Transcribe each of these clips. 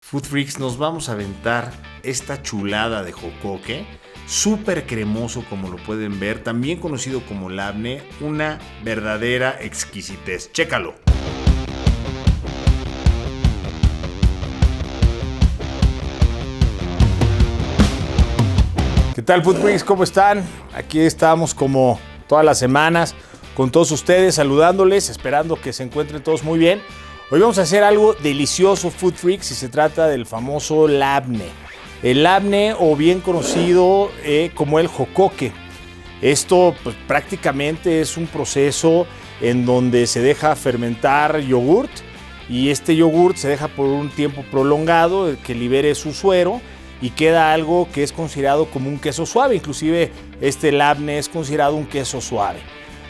Food Freaks, nos vamos a aventar esta chulada de jocoque, súper cremoso como lo pueden ver, también conocido como labne, una verdadera exquisitez. Chécalo. ¿Qué tal, Food Freaks? ¿Cómo están? Aquí estamos como todas las semanas con todos ustedes, saludándoles, esperando que se encuentren todos muy bien. Hoy vamos a hacer algo delicioso, Food Freaks, y se trata del famoso labne. El labne, o bien conocido como el jocoque. Esto pues, prácticamente es un proceso en donde se deja fermentar yogurt, y este yogurt se deja por un tiempo prolongado que libere su suero y queda algo que es considerado como un queso suave. Inclusive este labne es considerado un queso suave.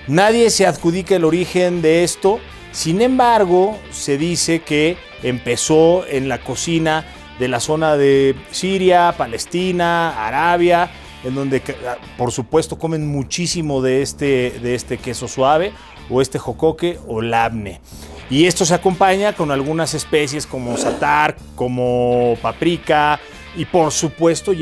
Nadie se adjudica el origen de esto. Sin embargo, se dice que empezó en la cocina de la zona de Siria, Palestina, Arabia, en donde por supuesto comen muchísimo de este queso suave o este jocoque o labne. Y esto se acompaña con algunas especies como satar, como paprika, y por supuesto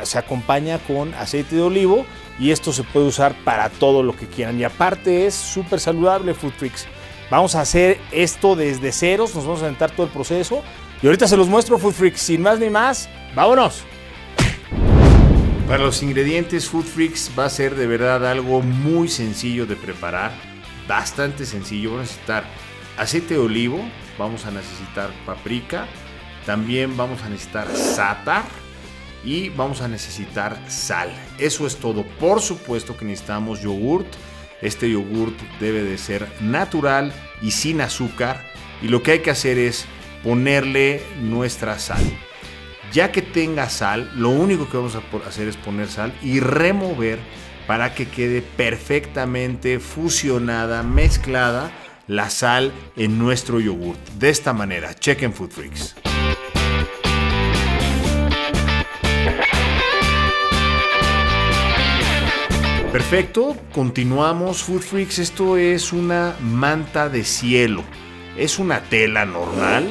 se acompaña con aceite de olivo, y esto se puede usar para todo lo que quieran. Y aparte es súper saludable, Food Freaks. Vamos a hacer esto desde ceros, nos vamos a aventar todo el proceso y ahorita se los muestro, Food Freaks. Sin más ni más, ¡vámonos! Para los ingredientes, Food Freaks, va a ser de verdad algo muy sencillo de preparar, bastante sencillo. Vamos a necesitar aceite de olivo, vamos a necesitar paprika, también vamos a necesitar sátar y vamos a necesitar sal. Eso es todo. Por supuesto que necesitamos yogurt. Este yogurt debe de ser natural y sin azúcar, y lo que hay que hacer es ponerle nuestra sal. Ya que tenga sal, lo único que vamos a hacer es poner sal y remover para que quede perfectamente fusionada, mezclada la sal en nuestro yogurt. De esta manera, chequen, Food Freaks. Perfecto, continuamos, Food Freaks. Esto es una manta de cielo. Es una tela normal,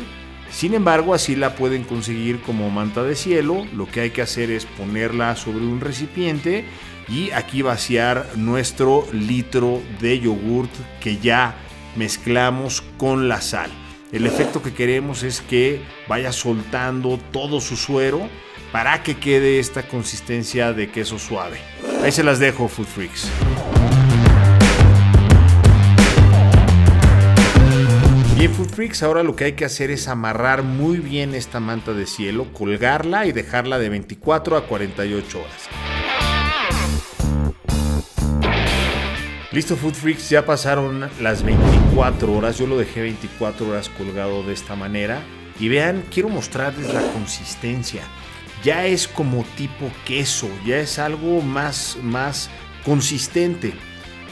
sin embargo así la pueden conseguir como manta de cielo. Lo que hay que hacer es ponerla sobre un recipiente y aquí vaciar nuestro litro de yogurt que ya mezclamos con la sal. El efecto que queremos es que vaya soltando todo su suero para que quede esta consistencia de queso suave. Ahí se las dejo, Food Freaks. Bien, Food Freaks, ahora lo que hay que hacer es amarrar muy bien esta manta de cielo, colgarla y dejarla de 24 a 48 horas. Listo, Food Freaks, ya pasaron las 24 horas. Yo lo dejé 24 horas colgado de esta manera. Y vean, quiero mostrarles la consistencia. Ya es como tipo queso, ya es algo más consistente,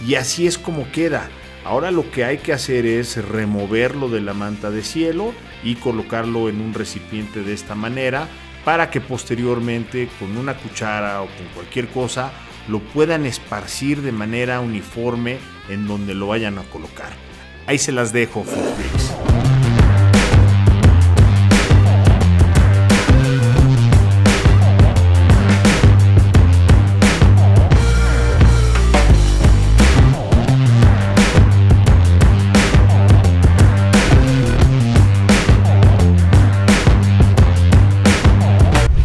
y así es como queda. Ahora lo que hay que hacer es removerlo de la manta de cielo y colocarlo en un recipiente de esta manera para que posteriormente con una cuchara o con cualquier cosa lo puedan esparcir de manera uniforme en donde lo vayan a colocar. Ahí se las dejo, Food Freaks.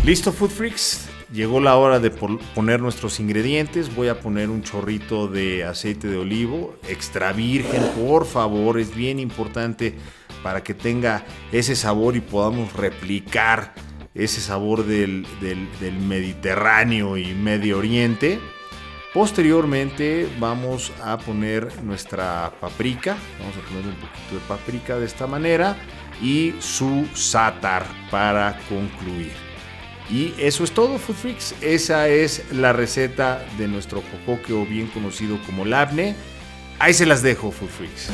Listo, Food Freaks, llegó la hora de poner nuestros ingredientes. Voy a poner un chorrito de aceite de olivo extra virgen, por favor, es bien importante para que tenga ese sabor y podamos replicar ese sabor del Mediterráneo y Medio Oriente. Posteriormente vamos a poner nuestra paprika, vamos a poner un poquito de paprika de esta manera y su sátar para concluir. Y eso es todo, Food Freaks. Esa es la receta de nuestro jocoque, o bien conocido como labne. Ahí se las dejo, Food Freaks.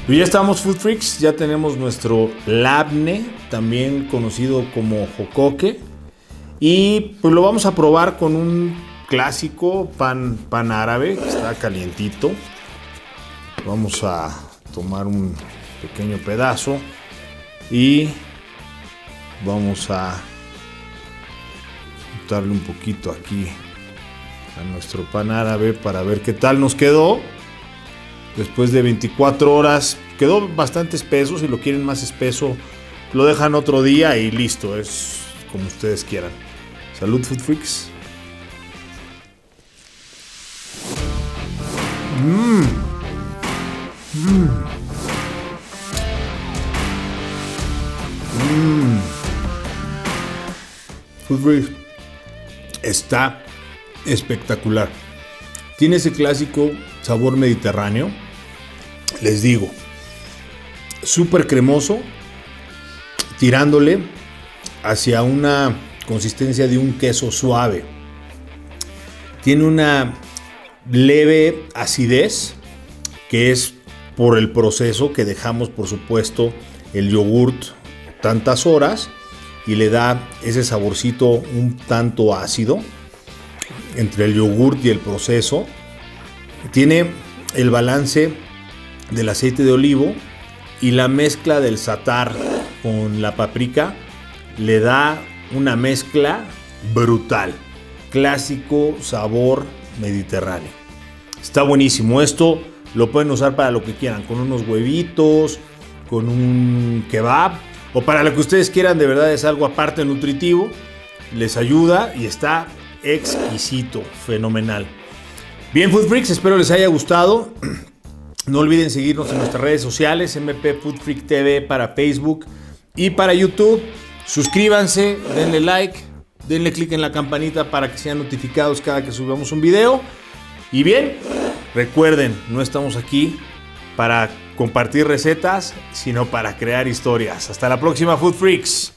Y ya estamos, Food Freaks. Ya tenemos nuestro labne, también conocido como jocoque. Y pues lo vamos a probar con un clásico pan árabe que está calientito. Vamos a tomar un pequeño pedazo y vamos a darle un poquito aquí a nuestro pan árabe para ver qué tal nos quedó. Después de 24 horas quedó bastante espeso. Si lo quieren más espeso, lo dejan otro día y listo. Es como ustedes quieran. Salud, Food Freaks. Food Freaks está espectacular. Tiene ese clásico sabor mediterráneo. Les digo, súper cremoso, tirándole hacia una consistencia de un queso suave. Tiene una leve acidez, que es por el proceso que dejamos, por supuesto, el yogurt tantas horas y le da ese saborcito un tanto ácido entre el yogurt y el proceso. Tiene el balance del aceite de olivo y la mezcla del za'atar con la paprika le da una mezcla brutal. Clásico sabor mediterráneo. Está buenísimo. Esto lo pueden usar para lo que quieran, con unos huevitos, con un kebab o para lo que ustedes quieran. De verdad es algo aparte nutritivo. Les ayuda y está exquisito, fenomenal. Bien, Food Freaks, espero les haya gustado. No olviden seguirnos en nuestras redes sociales, MP Food Freak TV para Facebook y para YouTube. Suscríbanse, denle like, denle click en la campanita para que sean notificados cada que subamos un video. Y bien, recuerden, no estamos aquí para compartir recetas, sino para crear historias. Hasta la próxima, Food Freaks.